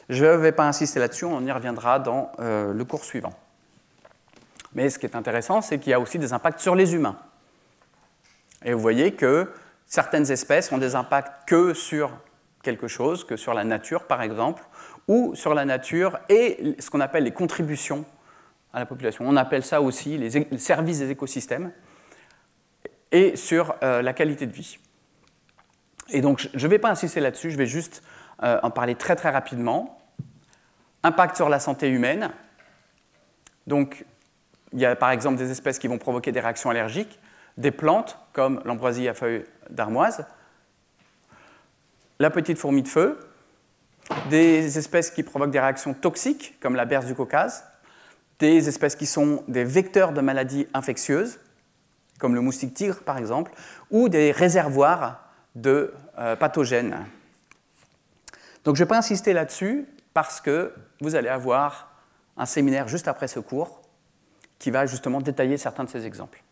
Je ne vais pas insister là-dessus, on y reviendra dans le cours suivant. Mais ce qui est intéressant, c'est qu'il y a aussi des impacts sur les humains. Et vous voyez que certaines espèces ont des impacts que sur quelque chose, que sur la nature par exemple, ou sur la nature et ce qu'on appelle les contributions à la population. On appelle ça aussi les services des écosystèmes, et sur la qualité de vie. Et donc, je ne vais pas insister là-dessus, je vais juste en parler très très rapidement. Impact sur la santé humaine. Donc, il y a par exemple des espèces qui vont provoquer des réactions allergiques, des plantes comme l'ambroisie à feuilles d'armoise, la petite fourmi de feu, des espèces qui provoquent des réactions toxiques comme la berce du Caucase, des espèces qui sont des vecteurs de maladies infectieuses, comme le moustique tigre par exemple, ou des réservoirs de pathogènes. Donc je ne vais pas insister là-dessus parce que vous allez avoir un séminaire juste après ce cours qui va justement détailler certains de ces exemples.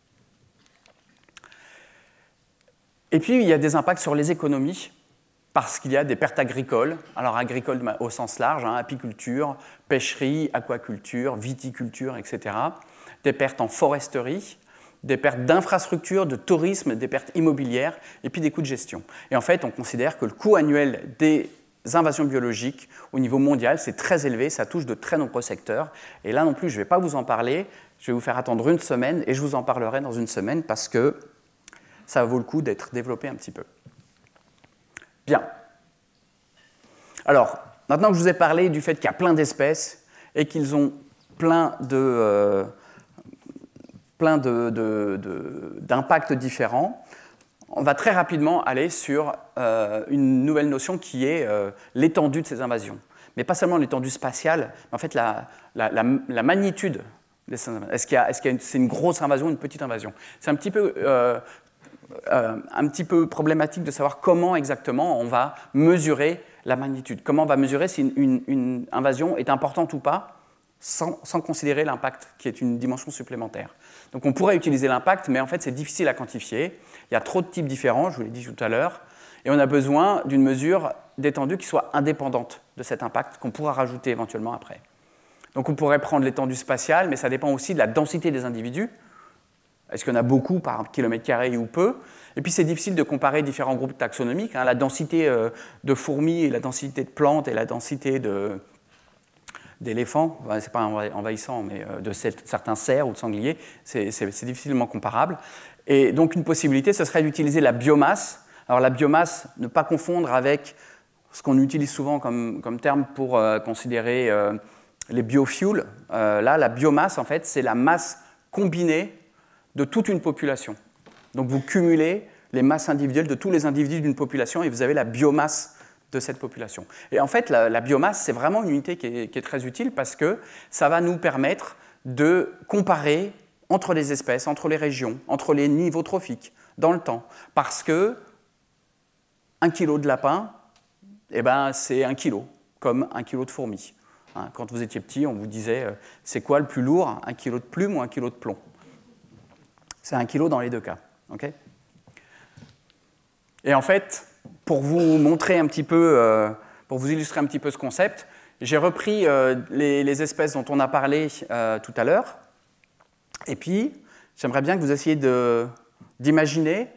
Et puis il y a des impacts sur les économies parce qu'il y a des pertes agricoles, alors agricoles au sens large, apiculture, pêcherie, aquaculture, viticulture, etc. Des pertes en foresterie, des pertes d'infrastructures, de tourisme, des pertes immobilières, et puis des coûts de gestion. Et en fait, on considère que le coût annuel des invasions biologiques au niveau mondial, c'est très élevé, ça touche de très nombreux secteurs. Et là non plus, je ne vais pas vous en parler, je vais vous faire attendre une semaine, et je vous en parlerai dans une semaine parce que ça vaut le coup d'être développé un petit peu. Bien. Alors, maintenant que je vous ai parlé du fait qu'il y a plein d'espèces et qu'ils ont plein d'impacts différents, on va très rapidement aller sur une nouvelle notion qui est l'étendue de ces invasions. Mais pas seulement l'étendue spatiale, mais en fait la magnitude de ces invasions. Est-ce que c'est une grosse invasion ou une petite invasion? C'est un petit peu problématique de savoir comment exactement on va mesurer la magnitude. Comment on va mesurer si une invasion est importante ou pas, sans considérer l'impact, qui est une dimension supplémentaire. Donc on pourrait utiliser l'impact, mais en fait c'est difficile à quantifier. Il y a trop de types différents, je vous l'ai dit tout à l'heure, et on a besoin d'une mesure d'étendue qui soit indépendante de cet impact, qu'on pourra rajouter éventuellement après. Donc on pourrait prendre l'étendue spatiale, mais ça dépend aussi de la densité des individus. Est-ce qu'il y en a beaucoup par kilomètre carré ou peu? Et puis c'est difficile de comparer différents groupes taxonomiques, la densité de fourmis et la densité de plantes et la densité d'éléphants, c'est pas envahissant, mais de certains cerfs ou de sangliers, c'est difficilement comparable. Et donc une possibilité, ce serait d'utiliser la biomasse. Alors la biomasse, ne pas confondre avec ce qu'on utilise souvent comme terme pour considérer les biofuels. Là, la biomasse, en fait, c'est la masse combinée de toute une population. Donc vous cumulez les masses individuelles de tous les individus d'une population et vous avez la biomasse de cette population. Et en fait, la biomasse, c'est vraiment une unité qui est très utile parce que ça va nous permettre de comparer entre les espèces, entre les régions, entre les niveaux trophiques, dans le temps. Parce que 1 kilo de lapin, c'est 1 kilo, comme 1 kilo de fourmi. Quand vous étiez petit, on vous disait, c'est quoi le plus lourd, 1 kilo de plume ou 1 kilo de plomb? C'est 1 kilo dans les deux cas. Okay, et en fait, pour vous montrer un petit peu, pour vous illustrer un petit peu ce concept, j'ai repris les espèces dont on a parlé tout à l'heure. Et puis, j'aimerais bien que vous essayiez d'imaginer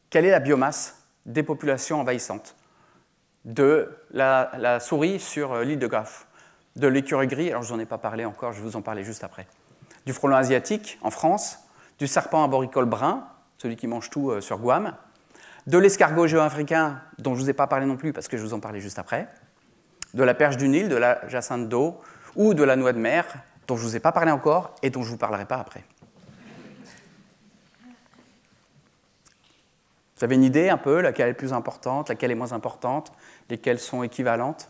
quelle est la biomasse des populations envahissantes. De la souris sur l'île de Graff, de l'écureuil gris, alors je vous en ai pas parlé encore, je vais vous en parler juste après, du frelon asiatique en France, du serpent arboricole brun, celui qui mange tout sur Guam, de l'escargot géo-africain, dont je ne vous ai pas parlé non plus parce que je vous en parlais juste après, de la perche du Nil, de la jacinthe d'eau, ou de la noix de mer, dont je ne vous ai pas parlé encore et dont je ne vous parlerai pas après. Vous avez une idée un peu, laquelle est plus importante, laquelle est moins importante, lesquelles sont équivalentes?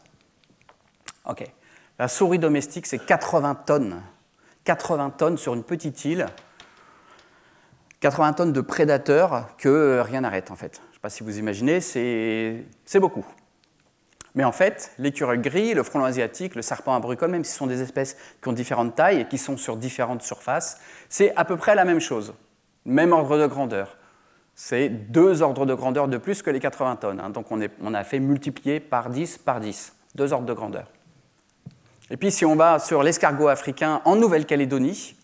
Ok. La souris domestique, c'est 80 tonnes. 80 tonnes sur une petite île. 80 tonnes de prédateurs que rien n'arrête, en fait. Je ne sais pas si vous imaginez, c'est beaucoup. Mais en fait, l'écureuil gris, le frelon asiatique, le serpent à brucole, même si ce sont des espèces qui ont différentes tailles et qui sont sur différentes surfaces, c'est à peu près la même chose, même ordre de grandeur. C'est 2 ordres de grandeur de plus que les 80 tonnes. Hein. Donc on a fait multiplier par 10 par 10, 2 ordres de grandeur. Et puis si on va sur l'escargot africain en Nouvelle-Calédonie,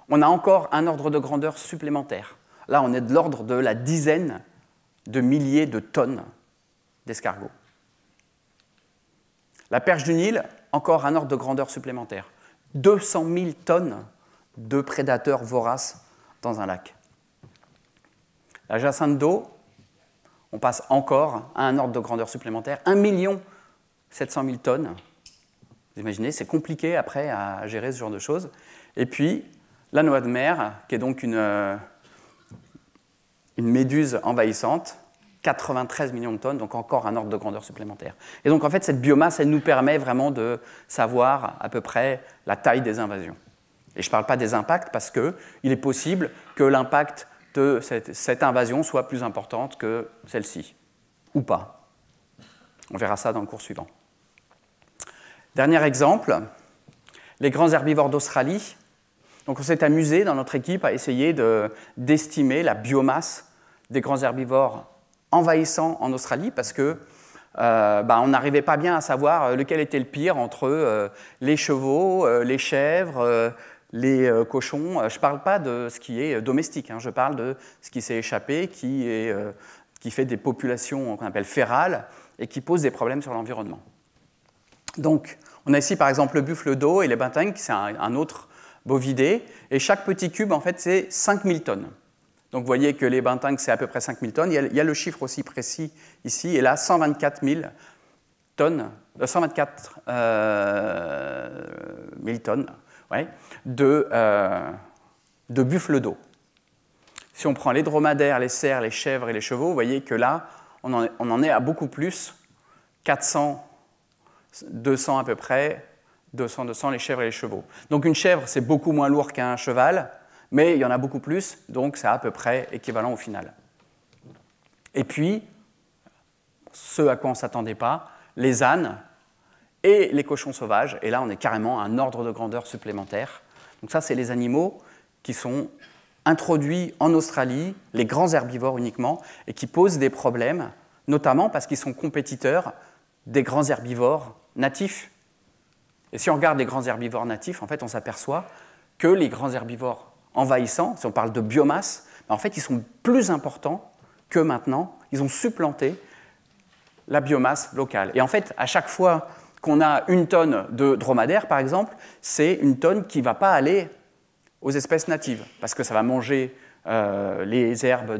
on a encore un ordre de grandeur supplémentaire. Là, on est de l'ordre de la dizaine de milliers de tonnes d'escargots. La perche du Nil, encore un ordre de grandeur supplémentaire. 200 000 tonnes de prédateurs voraces dans un lac. La jacinthe d'eau, on passe encore à un ordre de grandeur supplémentaire. 1 700 000 tonnes. Vous imaginez, c'est compliqué après à gérer ce genre de choses. Et puis, la noix de mer, qui est donc une méduse envahissante, 93 millions de tonnes, donc encore un ordre de grandeur supplémentaire. Et donc en fait, cette biomasse, elle nous permet vraiment de savoir à peu près la taille des invasions. Et je ne parle pas des impacts parce qu'il est possible que l'impact de cette invasion soit plus importante que celle-ci, ou pas. On verra ça dans le cours suivant. Dernier exemple, les grands herbivores d'Australie. Donc on s'est amusé dans notre équipe à essayer d'estimer la biomasse des grands herbivores envahissants en Australie parce que on n'arrivait pas bien à savoir lequel était le pire entre les chevaux, les chèvres, les cochons. Je ne parle pas de ce qui est domestique, hein, je parle de ce qui s'est échappé, qui fait des populations qu'on appelle férales et qui pose des problèmes sur l'environnement. Donc, on a ici par exemple le buffle d'eau et les bintangs, c'est un autre bovidé, et chaque petit cube, en fait, c'est 5000 tonnes. Donc, vous voyez que les bintangs, c'est à peu près 5000 tonnes. Il y a le chiffre aussi précis ici, et là, 124 000 tonnes, 124 000 tonnes ouais, de buffle d'eau. Si on prend les dromadaires, les cerfs, les chèvres et les chevaux, vous voyez que là, on en est à beaucoup plus, 400, 200 à peu près, 200 les chèvres et les chevaux. Donc une chèvre, c'est beaucoup moins lourd qu'un cheval, mais il y en a beaucoup plus, donc c'est à peu près équivalent au final. Et puis, ce à quoi on ne s'attendait pas, les ânes et les cochons sauvages, et là on est carrément à un ordre de grandeur supplémentaire. Donc ça, c'est les animaux qui sont introduits en Australie, les grands herbivores uniquement, et qui posent des problèmes, notamment parce qu'ils sont compétiteurs des grands herbivores natifs. Et si on regarde les grands herbivores natifs, en fait, on s'aperçoit que les grands herbivores envahissants, si on parle de biomasse, en fait, ils sont plus importants que maintenant. Ils ont supplanté la biomasse locale. Et en fait, à chaque fois qu'on a 1 tonne de dromadaire, par exemple, c'est 1 tonne qui ne va pas aller aux espèces natives, parce que ça va manger les herbes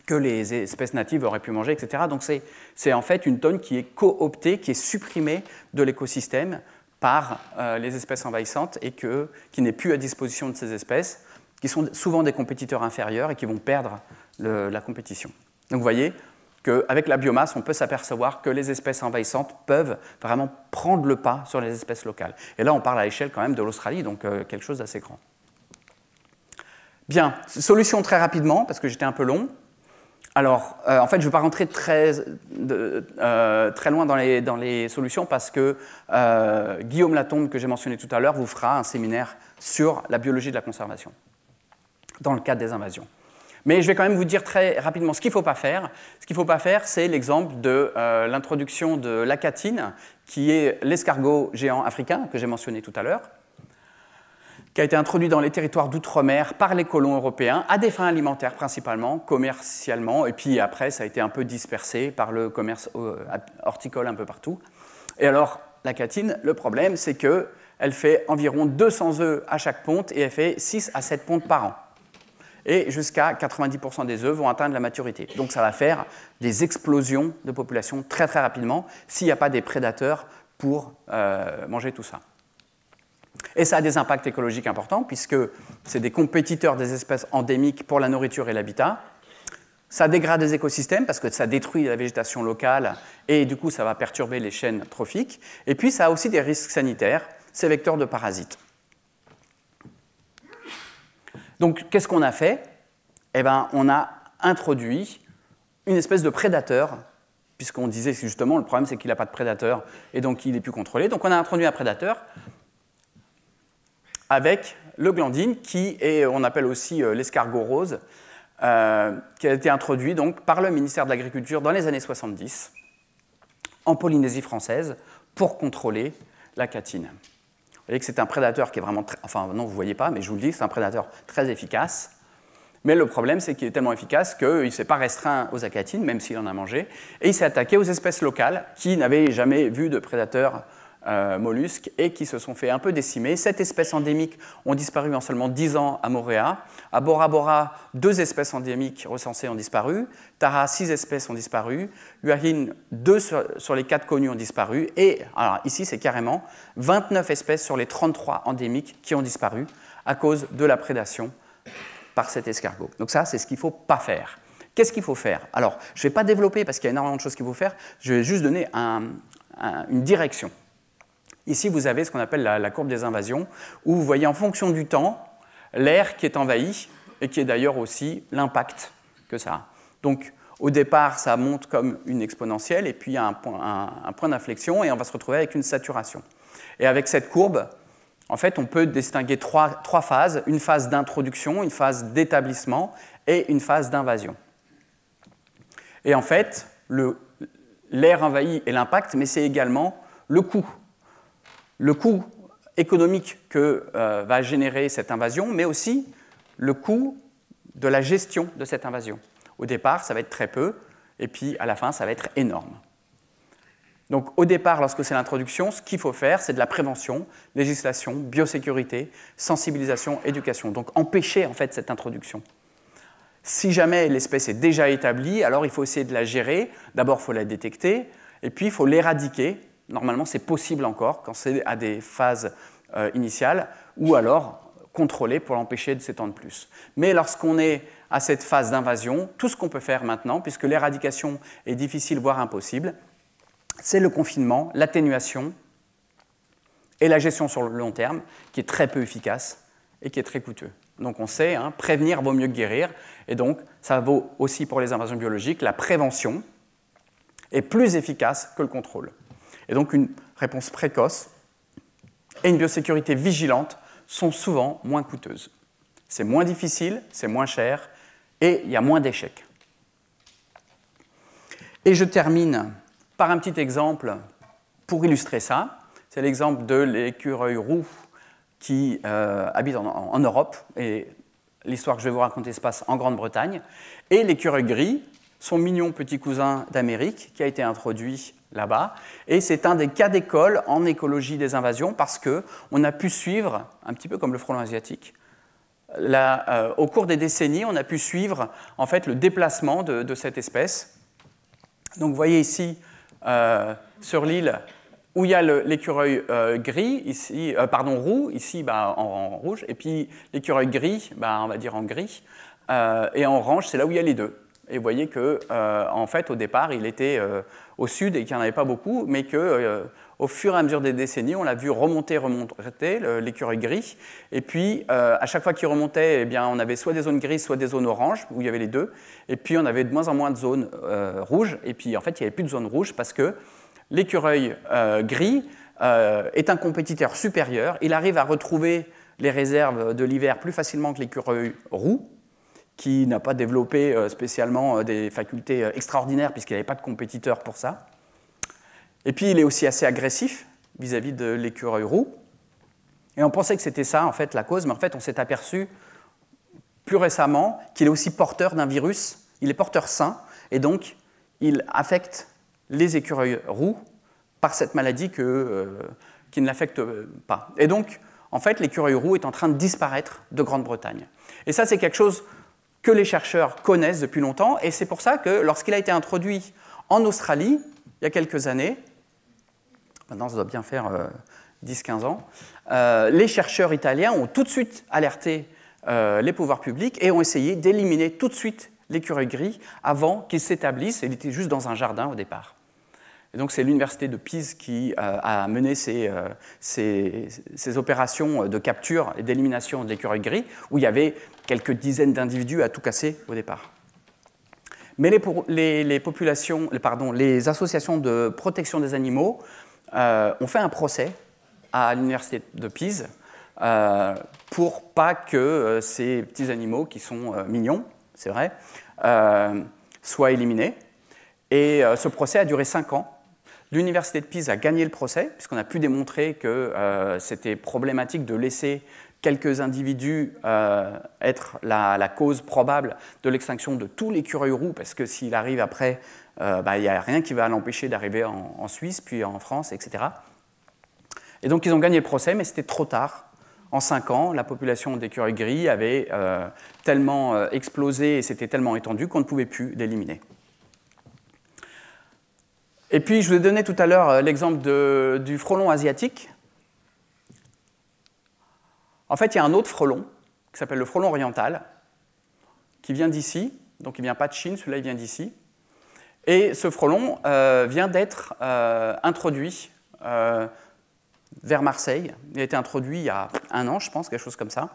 que les espèces natives auraient pu manger, etc. Donc c'est en fait 1 tonne qui est cooptée, qui est supprimée de l'écosystème par les espèces envahissantes et qui n'est plus à disposition de ces espèces, qui sont souvent des compétiteurs inférieurs et qui vont perdre la compétition. Donc vous voyez qu'avec la biomasse, on peut s'apercevoir que les espèces envahissantes peuvent vraiment prendre le pas sur les espèces locales. Et là, on parle à l'échelle quand même de l'Australie, donc quelque chose d'assez grand. Bien, solution très rapidement, parce que j'étais un peu long. Alors, en fait, je ne vais pas rentrer très loin dans les solutions parce que Guillaume Latombe, que j'ai mentionné tout à l'heure, vous fera un séminaire sur la biologie de la conservation dans le cadre des invasions. Mais je vais quand même vous dire très rapidement ce qu'il ne faut pas faire. Ce qu'il ne faut pas faire, c'est l'exemple de l'introduction de l'acatine, qui est l'escargot géant africain que j'ai mentionné tout à l'heure, qui a été introduit dans les territoires d'outre-mer par les colons européens, à des fins alimentaires principalement, commercialement, et puis après ça a été un peu dispersé par le commerce horticole un peu partout. Et alors, l'acatine, le problème, c'est qu'elle fait environ 200 œufs à chaque ponte, et elle fait 6 à 7 pontes par an. Et jusqu'à 90% des œufs vont atteindre la maturité. Donc ça va faire des explosions de population très très rapidement, s'il n'y a pas des prédateurs pour manger tout ça. Et ça a des impacts écologiques importants, puisque c'est des compétiteurs des espèces endémiques pour la nourriture et l'habitat. Ça dégrade les écosystèmes, parce que ça détruit la végétation locale, et du coup, ça va perturber les chaînes trophiques. Et puis, ça a aussi des risques sanitaires, c'est vecteur de parasites. Donc, qu'est-ce qu'on a fait ? Eh bien, on a introduit une espèce de prédateur puisqu'on disait que justement le problème c'est qu'il n'a pas de prédateur et donc il est plus contrôlé. Donc on a introduit un prédateur avec le glandine qui est, on appelle aussi l'escargot rose, qui a été introduit donc, par le ministère de l'Agriculture dans les années 70 en Polynésie française pour contrôler la catine. Vous voyez que c'est un prédateur qui est vraiment très, enfin non vous ne voyez pas, mais je vous le dis, c'est un prédateur très efficace. Mais le problème, c'est qu'il est tellement efficace qu'il ne s'est pas restreint aux acatines, même s'il en a mangé, et il s'est attaqué aux espèces locales qui n'avaient jamais vu de prédateurs mollusques et qui se sont fait un peu décimer. 7 espèces endémiques ont disparu en seulement 10 ans à Moorea. À Bora Bora, 2 espèces endémiques recensées ont disparu. Tara, 6 espèces ont disparu. Huahin, 2 sur les 4 connues ont disparu. Et alors, ici, c'est carrément 29 espèces sur les 33 endémiques qui ont disparu à cause de la prédation par cet escargot. Donc ça, c'est ce qu'il ne faut pas faire. Qu'est-ce qu'il faut faire? Alors, je ne vais pas développer parce qu'il y a énormément de choses qu'il faut faire. Je vais juste donner une direction. Ici, vous avez ce qu'on appelle la courbe des invasions, où vous voyez en fonction du temps l'aire qui est envahi et qui est d'ailleurs aussi l'impact que ça a. Donc, au départ, ça monte comme une exponentielle et puis il y a un point d'inflexion et on va se retrouver avec une saturation. Et avec cette courbe, en fait, on peut distinguer trois phases, une phase d'introduction, une phase d'établissement et une phase d'invasion. Et en fait, l'aire envahie et l'impact, mais c'est également le coût. Le coût économique que va générer cette invasion, mais aussi le coût de la gestion de cette invasion. Au départ, ça va être très peu, et puis à la fin, ça va être énorme. Donc au départ, lorsque c'est l'introduction, ce qu'il faut faire, c'est de la prévention, législation, biosécurité, sensibilisation, éducation. Donc empêcher en fait cette introduction. Si jamais l'espèce est déjà établie, alors il faut essayer de la gérer. D'abord, il faut la détecter, et puis il faut l'éradiquer. Normalement, c'est possible encore quand c'est à des phases initiales, ou alors contrôler pour l'empêcher de s'étendre plus. Mais lorsqu'on est à cette phase d'invasion, tout ce qu'on peut faire maintenant, puisque l'éradication est difficile, voire impossible, c'est le confinement, l'atténuation et la gestion sur le long terme, qui est très peu efficace et qui est très coûteux. Donc on sait, prévenir vaut mieux que guérir, et donc ça vaut aussi pour les invasions biologiques, la prévention est plus efficace que le contrôle. Et donc une réponse précoce et une biosécurité vigilante sont souvent moins coûteuses. C'est moins difficile, c'est moins cher, et il y a moins d'échecs. Et je termine par un petit exemple pour illustrer ça. C'est l'exemple de l'écureuil roux qui habite en Europe, et l'histoire que je vais vous raconter se passe en Grande-Bretagne. Et l'écureuil gris, son mignon petit cousin d'Amérique, qui a été introduit là-bas. Et c'est un des cas d'école en écologie des invasions, parce qu'on a pu suivre, un petit peu comme le frelon asiatique, au cours des décennies, on a pu suivre en fait, le déplacement de cette espèce. Donc vous voyez ici, sur l'île où il y a l'écureuil gris, ici, roux, ici en rouge, et puis l'écureuil gris, on va dire en gris, et en orange, c'est là où il y a les deux. Et vous voyez qu'en fait, au départ, il était au sud et qu'il n'y en avait pas beaucoup, mais qu'au fur et à mesure des décennies, on l'a vu remonter l'écureuil gris. Et puis, à chaque fois qu'il remontait, eh bien, on avait soit des zones grises, soit des zones oranges, où il y avait les deux. Et puis, on avait de moins en moins de zones rouges. Et puis, en fait, il n'y avait plus de zones rouges parce que l'écureuil gris est un compétiteur supérieur. Il arrive à retrouver les réserves de l'hiver plus facilement que l'écureuil roux, qui n'a pas développé spécialement des facultés extraordinaires puisqu'il n'avait pas de compétiteur pour ça. Et puis il est aussi assez agressif vis-à-vis de l'écureuil roux. Et on pensait que c'était ça en fait la cause, mais en fait on s'est aperçu plus récemment qu'il est aussi porteur d'un virus. Il est porteur sain et donc il affecte les écureuils roux par cette maladie qui ne l'affecte pas. Et donc en fait l'écureuil roux est en train de disparaître de Grande-Bretagne. Et ça c'est quelque chose que les chercheurs connaissent depuis longtemps, et c'est pour ça que lorsqu'il a été introduit en Australie, il y a quelques années, maintenant ça doit bien faire 10-15 ans, les chercheurs italiens ont tout de suite alerté les pouvoirs publics et ont essayé d'éliminer tout de suite l'écureuil gris avant qu'il s'établisse. Il était juste dans un jardin au départ. Et donc c'est l'université de Pise qui a mené ces opérations de capture et d'élimination de l'écureuil gris, où il y avait quelques dizaines d'individus à tout casser au départ. Mais les associations de protection des animaux ont fait un procès à l'université de Pise pour pas que ces petits animaux qui sont mignons, c'est vrai, soient éliminés. Et ce procès a duré 5 ans. L'université de Pise a gagné le procès, puisqu'on a pu démontrer que c'était problématique de laisser quelques individus être la cause probable de l'extinction de tous les l'écureuil roux, parce que s'il arrive après, il n'y a rien qui va l'empêcher d'arriver en Suisse, puis en France, etc. Et donc ils ont gagné le procès, mais c'était trop tard. En 5 ans, la population d'écureuils gris avait tellement explosé et s'était tellement étendue qu'on ne pouvait plus l'éliminer. Et puis, je vous ai donné tout à l'heure l'exemple du frelon asiatique. En fait, il y a un autre frelon qui s'appelle le frelon oriental, qui vient d'ici. Donc, il ne vient pas de Chine, celui-là, il vient d'ici. Et ce frelon vient d'être introduit vers Marseille. Il a été introduit il y a 1 an, je pense, quelque chose comme ça.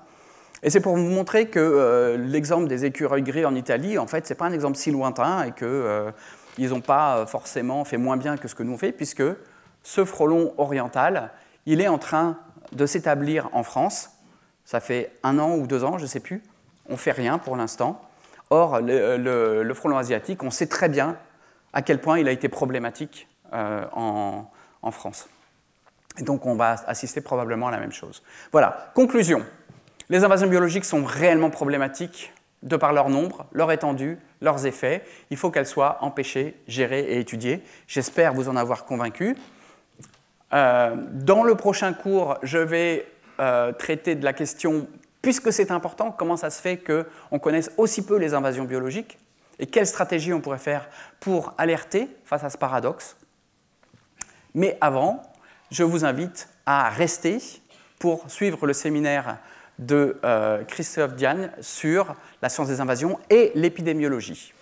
Et c'est pour vous montrer que l'exemple des écureuils gris en Italie, en fait, ce n'est pas un exemple si lointain et qu'ils n'ont pas forcément fait moins bien que ce que nous on fait, puisque ce frelon oriental, il est en train de s'établir en France. Ça fait 1 an ou 2 ans, je ne sais plus. On ne fait rien pour l'instant. Or, le frelon asiatique, on sait très bien à quel point il a été problématique en France. Et donc, on va assister probablement à la même chose. Voilà, conclusion. Les invasions biologiques sont réellement problématiques de par leur nombre, leur étendue, leurs effets. Il faut qu'elles soient empêchées, gérées et étudiées. J'espère vous en avoir convaincu. Dans le prochain cours, je vais traiter de la question, puisque c'est important, comment ça se fait qu'on connaisse aussi peu les invasions biologiques et quelles stratégies on pourrait faire pour alerter face à ce paradoxe. Mais avant, je vous invite à rester pour suivre le séminaire de Christophe Diane sur la science des invasions et l'épidémiologie.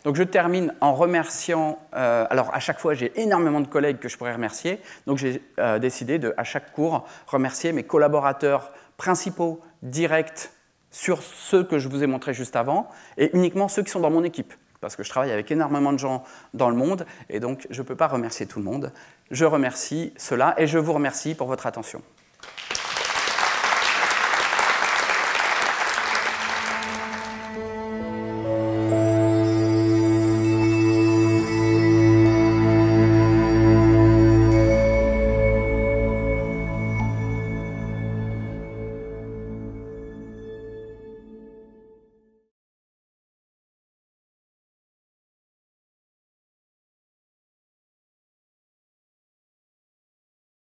Donc je termine en remerciant, alors à chaque fois j'ai énormément de collègues que je pourrais remercier, donc j'ai décidé de, à chaque cours, remercier mes collaborateurs principaux, directs, sur ceux que je vous ai montrés juste avant, et uniquement ceux qui sont dans mon équipe, parce que je travaille avec énormément de gens dans le monde, et donc je ne peux pas remercier tout le monde. Je remercie ceux-là, et je vous remercie pour votre attention.